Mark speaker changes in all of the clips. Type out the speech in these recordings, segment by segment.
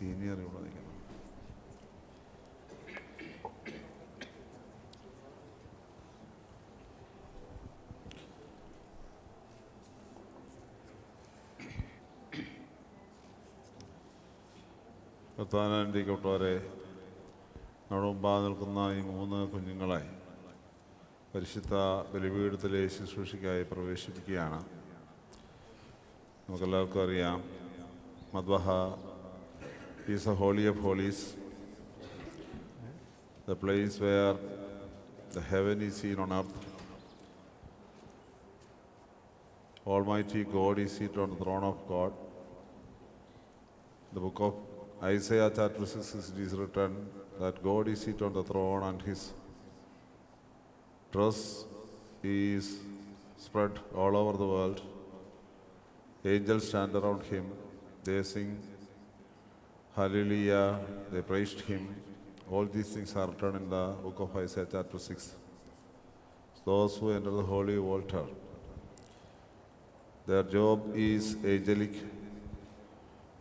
Speaker 1: Senior ഇവിടെ നിൽക്കണം. കർത്താവിനെ നമ്മുടെ മുമ്പാകെ നിൽക്കുന്ന ഈ 3 കുഞ്ഞുങ്ങളെ പരിശുദ്ധ ബലിപീഠത്തിലെ ശുശ്രൂഷയ്ക്കായി പ്രവേശിപ്പിക്കുകയാണ്. നമുക്കെല്ലാവർക്കും അറിയാം, മദ്ബഹ is a holy of holies, the place where the heaven is seen on earth. Almighty God is seated on the throne of God. The book of Isaiah chapter 6 it is written that God is seated on the throne and his dress is spread all over the world. Angels stand around him. They sing hallelujah. They praised him. All these things are written in the book of Isaiah chapter 6. Those who enter the holy altar, their job is angelic.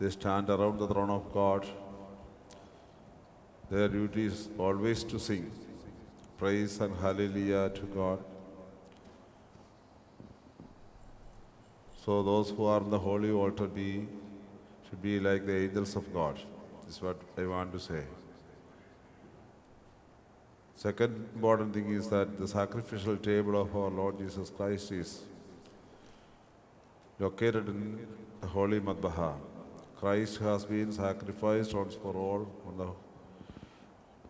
Speaker 1: They stand around the throne of God. Their duty is always to sing praise and hallelujah to God. So those who are in the holy altar should be like the angels of God. This is what I want to say. Second important thing is that the sacrificial table of our Lord Jesus Christ is located in the holy Madbaha. Christ has been sacrificed once for all on the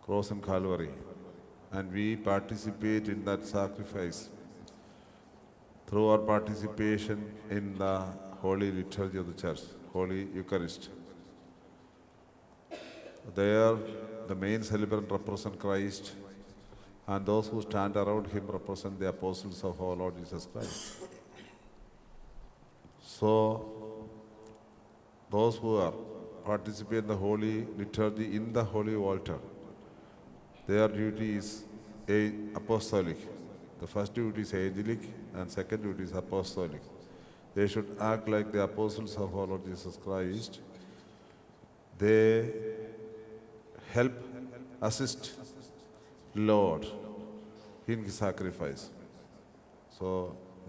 Speaker 1: cross in Calvary, and we participate in that sacrifice through our participation in the holy liturgy of the church, Holy Eucharist. There, the main celebrant represents Christ, and those who stand around him represent the apostles of our Lord Jesus Christ. So, those who are participate in the holy liturgy in the holy altar, their duty is apostolic. The first duty is angelic and second duty is apostolic. They should act like the apostles of our Lord Jesus Christ. They help, assist Lord in his sacrifice. So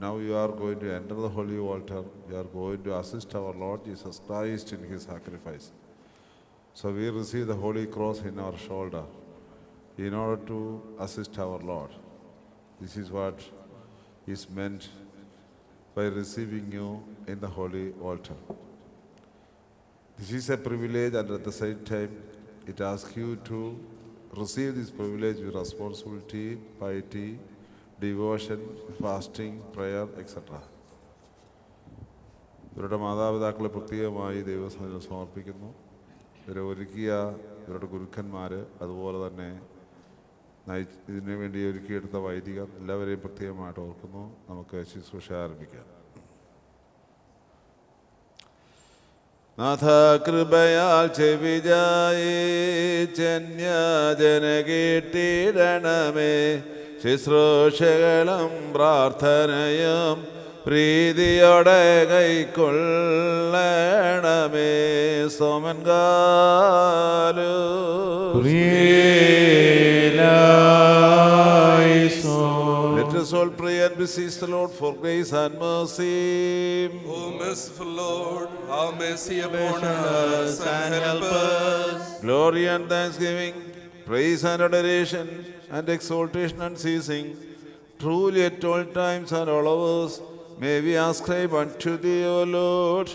Speaker 1: now you are going to enter the holy altar. You are going to assist our Lord Jesus Christ in his sacrifice. So we receive the holy cross in our shoulder in order to assist our Lord. This is what is meant by receiving you in the holy altar. This is a privilege, and at the same time it asks you to receive this privilege with responsibility, piety, devotion, fasting, prayer, etc. ഇവരുടെ മാതാപിതാക്കളെ പ്രത്യേകമായി ദൈവസന്നിധിയിൽ സമർപ്പിക്കുന്നു. ഇവരെ ഒരുക്കിയ ഇവരുടെ ഗുരുക്കന്മാർ, അതുപോലെ തന്നെ ഇതിനു വേണ്ടി ഒരുക്കിയെടുത്ത വൈദികർ, എല്ലാവരെയും പ്രത്യേകമായിട്ട് ഓർക്കുന്നു. നമുക്ക് ശുശ്രൂഷ ആരംഭിക്കാം. നാഥ കൃപയാൽ ചെവിജായിച്ചന്യജന കേട്ടിടണമേ. ശുശ്രൂഷകളും പ്രാർത്ഥനയും പ്രീതിയോടെ കൈക്കൊള്ളണമേ. സോമൻ കാലു Let us all pray and beseech the Lord for grace and mercy.
Speaker 2: O merciful Lord, have mercy upon us and help us.
Speaker 1: Glory and thanksgiving, praise and adoration and exaltation unceasing, truly at all times and all hours, may we ascribe unto thee, O Lord.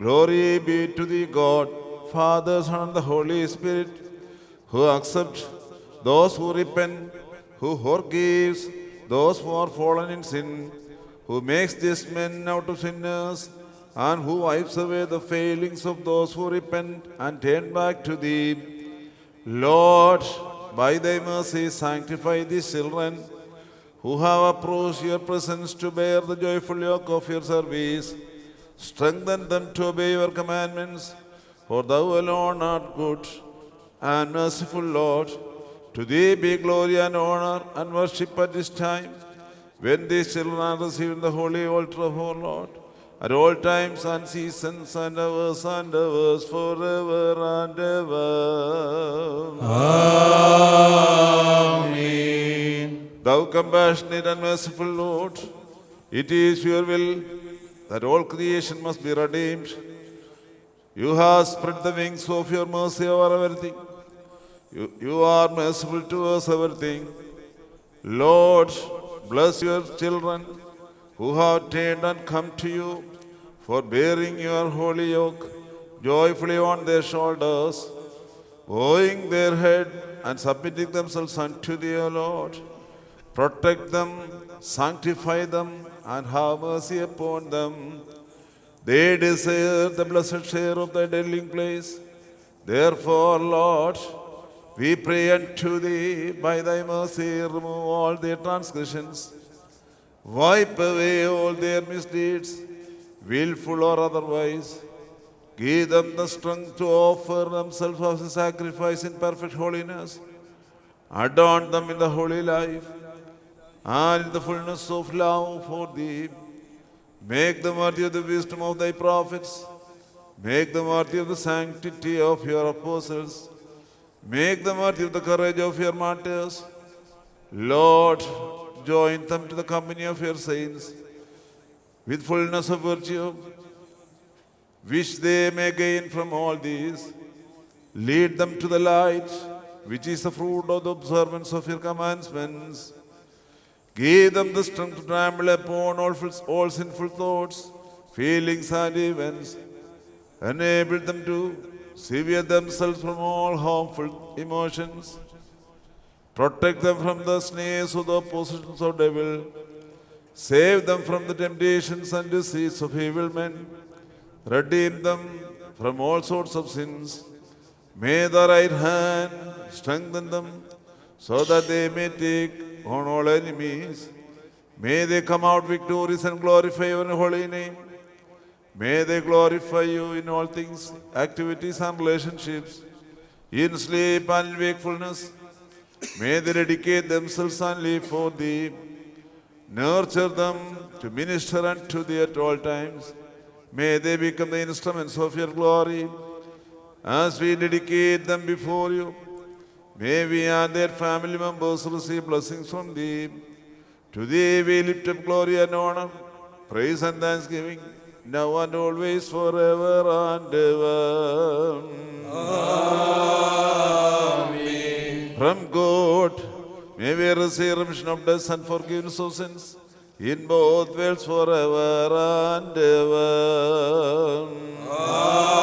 Speaker 1: Glory be to thee, God, Father, Son, and the Holy Spirit, who accepts those who repent, who forgives those who are fallen in sin, who makes just men out of sinners, and who wipes away the failings of those who repent and turn back to thee. Lord, by thy mercy sanctify these children who have approached your presence to bear the joyful yoke of your service. Strengthen them to obey your commandments, for thou alone art good and merciful, Lord. To thee be glory and honor and worship at this time, when these children are received in the holy altar of our Lord. at all times and seasons and hours, forever and ever.
Speaker 2: Amen.
Speaker 1: Thou compassionate and merciful Lord, it is your will that all creation must be redeemed. You have spread the wings of your mercy over everything. You are merciful towards everything. Lord, bless your children who have turned and come to you, for bearing your holy yoke joyfully on their shoulders, bowing their head and submitting themselves unto thee, O Lord. Protect them, sanctify them, and have mercy upon them. They desire the blessed share of thy dwelling place. Therefore, Lord, we pray unto thee, by thy mercy, remove all their transgressions. Wipe away all their misdeeds, willful or otherwise. Give them the strength to offer themselves as a sacrifice in perfect holiness. Adorn them in the holy life and in the fullness of love for thee. Make them worthy of the wisdom of thy prophets. Make them worthy of the sanctity of your apostles. Make them worthy of the courage of your martyrs. Lord, join them to the company of your saints with fullness of virtue, which they may gain from all these. Lead them to the light, which is the fruit of the observance of your commandments. Give them the strength to trample upon all sinful thoughts, feelings, and events. Enable them to sever themselves from all harmful emotions. Protect them from the snares of the oppositions of devil. Save them from the temptations and deceits of evil men. Redeem them from all sorts of sins. May the right hand strengthen them so that they may take on all enemies. May they come out victorious and glorify your holy name. May they glorify you in all things, activities and relationships, in sleep and in wakefulness. May they dedicate themselves and live for thee. Nurture them to minister unto thee at all times. May they become the instruments of your glory. As we dedicate them before you, may we and their family members receive blessings from thee. To thee we lift up glory and honor, praise and thanksgiving, now and always, forever and ever.
Speaker 2: Amen.
Speaker 1: From God, may we receive remission of debts and forgiveness of sins in both worlds, forever and ever.
Speaker 2: Amen.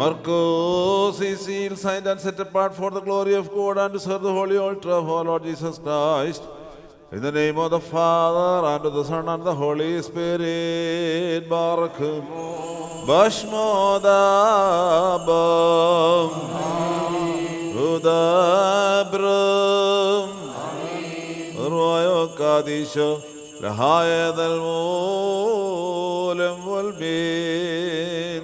Speaker 1: Marcos is sealed, signed, and set apart for the glory of God and to serve the holy altar of our Lord Jesus Christ. In the name of the Father, and of the Son, and the Holy Spirit, Barakum, Bashmodabam, Udabram, Royo Kadisha, Lahaya del Molem Walbin.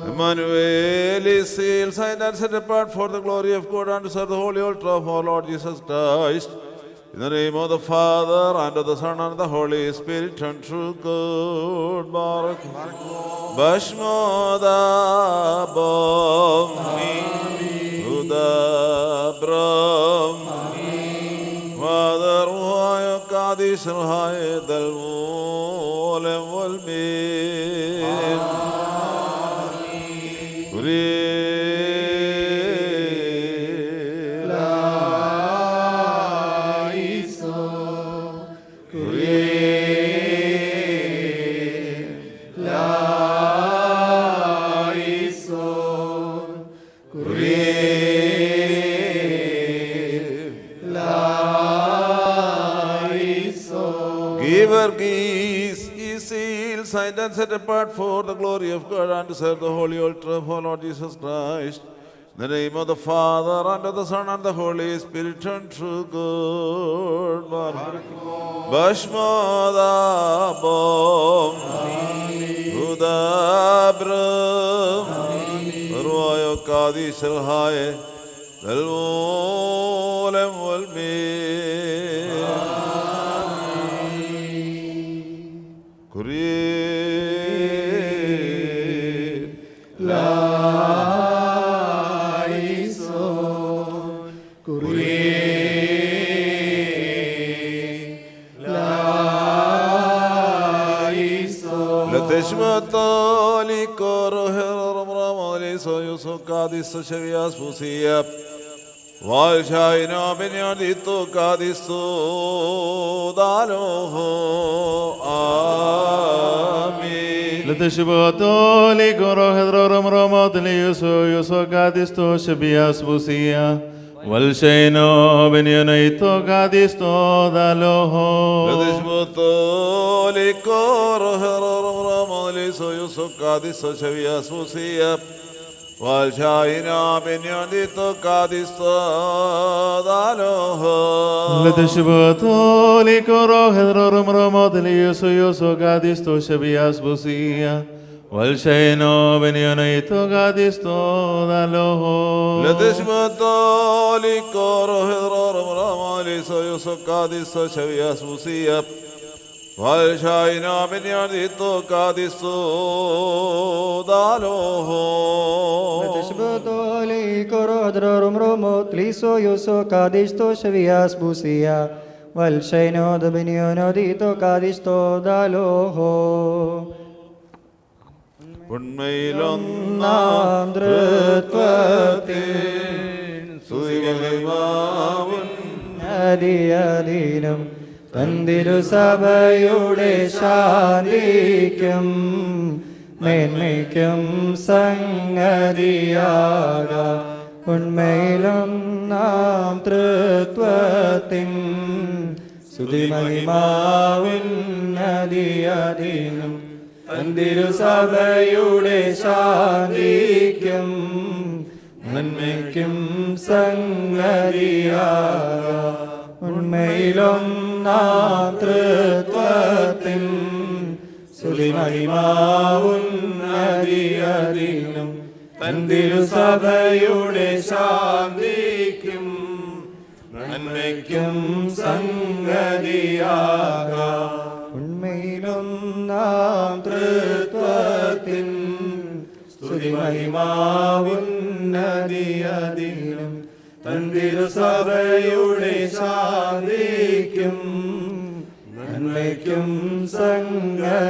Speaker 1: Emmanuel is sealed, signed, and set apart for the glory of God and to serve the holy altar of our Lord Jesus Christ. In the name of the Father, and of the Son, and of the Holy Spirit, and true God, Barak, Bashmodabam, Udabram, Father, قادس الهاي الولم والمين Signed and set apart for the glory of God and to serve the holy altar of our Lord Jesus Christ. In the name of the Father, and of the Son, and the Holy Spirit, and true good. Bashmadabom, Udabram, Ruayo Kadis Elhaye, Elvolem Volmi, Kuri. Teshmatali koro herom ramali soyuso kadis shavias pusiyap valshayna binyadito kadiso daloho amin.
Speaker 3: Teshmatali koro herom ramali soyuso kadis shavias pusiyap valshayna binyadito kadiso daloho.
Speaker 1: Teshmatali koro herom Soyuso Kadis Shavias Musiyap Valshayna Binyadito Kadis Daloho
Speaker 3: Letishbatoli Koro Hedrorum Ramadli Soyuso Kadis Shavias Musiyap Valshayna Binyadito Kadis Daloho
Speaker 1: Letishbatoli Koro Hedrorum Ramadli Soyuso Kadis Shavias Musiyap Valshayna binyadito kadiso daloho
Speaker 4: Letishbatoli korodrorum romot liso yoso kadisto shavias busia Valshayna binyadito kadisto daloho
Speaker 1: Unmailonnam drutvatin Suivalimavan
Speaker 4: Adiyadinam തന്തിരു സഭയുടെ ശാന്തിക്കും മേന്മയ്ക്കും സംഗതിയാക ഉണ്മയിലും നാം തൃത്വത്തിൻ സ്തുതിമഹിമാവിൻ നദിയതിനും തന്തിരു സഭയുടെ ശാന്തിക്കും നന്മയ്ക്കും സംഗതിയാക ഉണ്മയിലും നാം തൃത്വത്തിൻ സ്തുതിമഹിമാവുന്നതിയതിനും തന്തിരു സഭയുടെ ശാന്തിക്കും നന്മയ്ക്കും സംഗതിയാക ഉണ്മയിലും നാം തൃത്വത്തിൻ സ്തുതിമഹിമാവുന്നതിയതിനും തന്തിരു സഭയുടെ ശാന്തിക്കും നന്മയ്ക്കും സംഗതിയാക.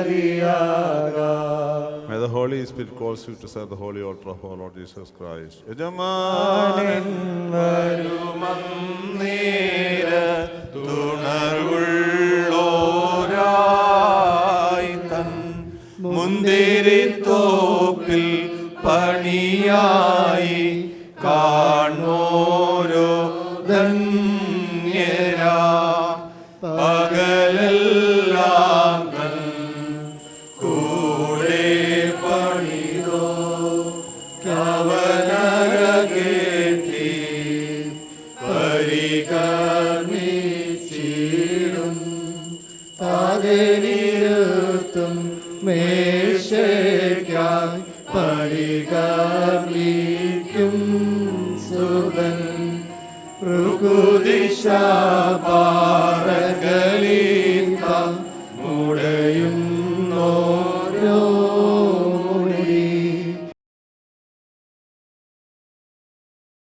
Speaker 1: May the Holy Spirit calls you to serve the holy altar of our Lord Jesus Christ. Yajamanan
Speaker 2: തുണർവുള്ളോരായി തൻ മുന്തിരിത്തോപ്പിൽ പണിയായി കാണോരോ ധന്യരാ പകലെല്ലാം തൻ കൂടെ പണിതോ കവനക കേട്ടി പരികർമ്മിച്ചിടും
Speaker 4: അതിനിരുത്തും മേശയ്ക്കായി പരികർമ്മിക്കും സുതൻ ഋകുദിശ